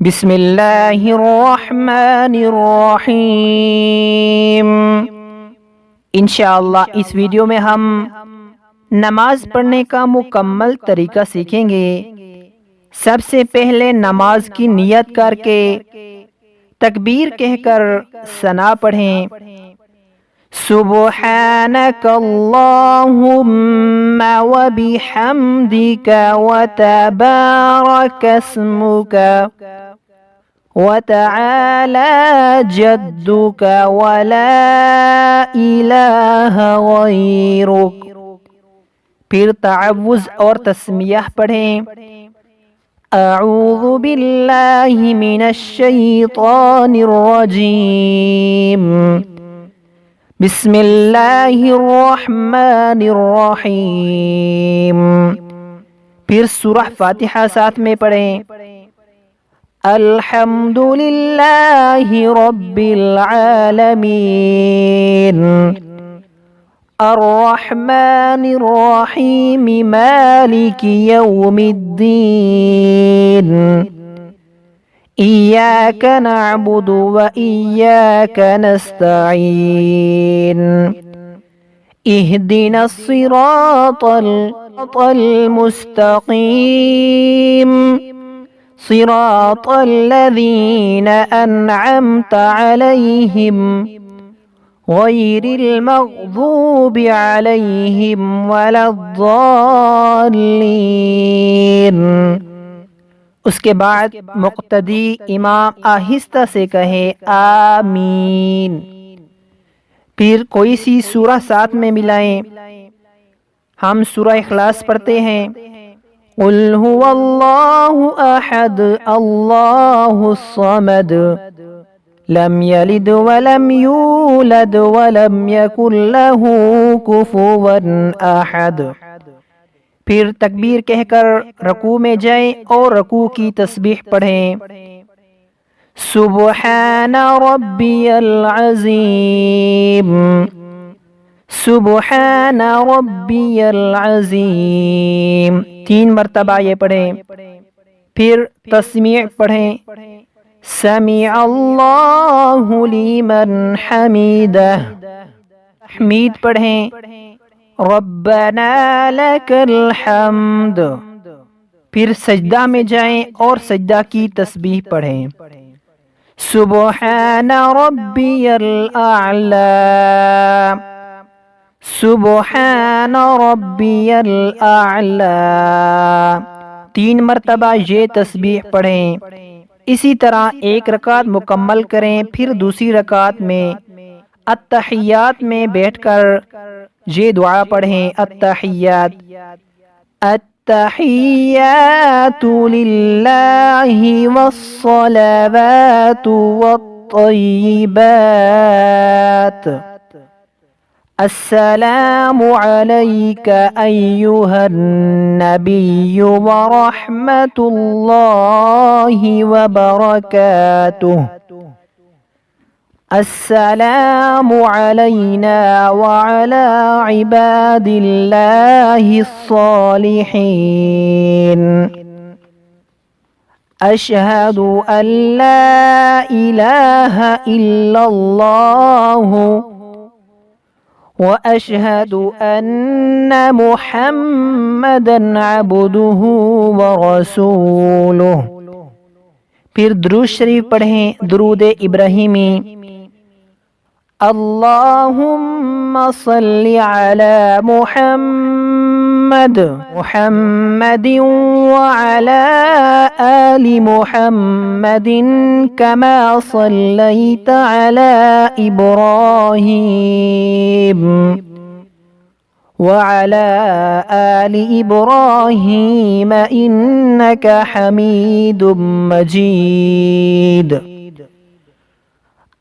بسم اللہ الرحمن الرحیم۔ انشاءاللہ اس ویڈیو میں ہم نماز پڑھنے کا مکمل طریقہ سیکھیں گے۔ سب سے پہلے نماز کی نیت کر کے تکبیر کہہ کر ثنا پڑھیں۔ سبحانک اللہم وبحمدک وتبارک اسمک وتعالی جدک ولا الہ غیرک۔ پھر تعوذ اور تسمیہ پڑھیں۔ اعوذ باللہ من الشیطان الرجیم، بسم اللہ الرحمن الرحیم۔ پھر سورہ فاتحہ ساتھ میں پڑھیں۔ الحمد للہ رب العالمین، الرحمن الرحیم، مالک یوم الدین، ایاک نعبد و ایاک نستعین، اہدنا الصراط المستقیم، صراط الذین انعمت علیہم غیر المغضوب علیہم ولا الضالین۔ اس کے بعد مقتدی امام آہستہ سے کہے آمین۔ پھر کوئی سی سورہ ساتھ میں ملائیں۔ ہم سورہ اخلاص پڑھتے ہیں۔ قل هو اللہ احد اللہ الصمد لم یلد ولم یولد ولم یکن له کفوا احد۔ پھر تکبیر کہہ کر رکوع میں جائیں اور رکوع کی تسبیح پڑھیں۔ سبحان ربی العظیم، سبحان ربی العظیم، 3 مرتبہ یہ پڑھیں۔ پھر تسمیع پڑھیں۔ سمیع اللہ لمن حمیدہ، حمید پڑھیں۔ ربنا لک الحمد۔ پھر سجدہ میں جائیں اور سجدہ کی تسبیح پڑھیں۔ سبحان ربی الاعلی، سبحان ربی الاعلی، 3 مرتبہ یہ تسبیح پڑھیں۔ اسی طرح ایک رکعت مکمل کریں۔ پھر دوسری رکعت میں التحیات میں بیٹھ کر یہ دعا پڑھیں۔ التحیات، التحیات للہ والصلوات والطیبات، السلام علیک ایہا النبی ورحمۃ اللہ وبرکاتہ، السلام علینا وعلی عباد اللہ الصالحین، اشہد ان لا الہ الا اللہ واشہد ان محمدا عبدہ ورسولہ۔ پھر درود شریف پڑھیں۔ درود ابراہیمی۔ اللہم صلی علی محمد محمد وعلی آل محمد کما صلیت علی ابراہیم وعلی آل ابراہیم انک حمید مجید۔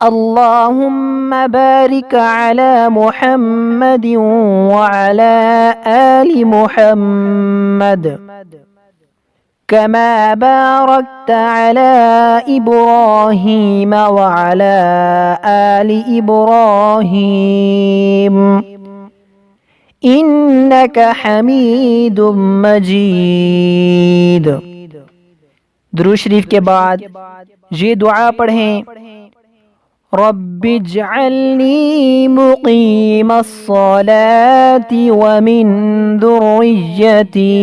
اللہم بارک علی محمد وعلی آل محمد کما بارکت علی ابراہیم وعلی آل ابراہیم انک حمید مجید۔ درود شریف کے بعد یہ دعا پڑھیں، رب اجعلنی مقیم الصلاة ومن ذریتی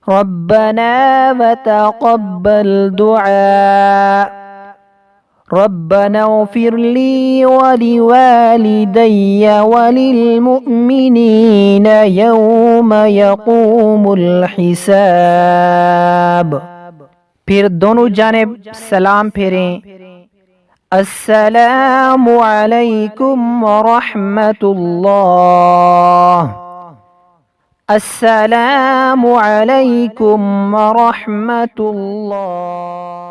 ربنا وتقبل دعاء ربنا اغفر لي ولوالدي وللمؤمنين يوم يقوم الحساب۔ پھر دونوں جانب سلام پھیریں، السلام علیکم ورحمۃ اللہ، السلام علیکم ورحمۃ اللہ۔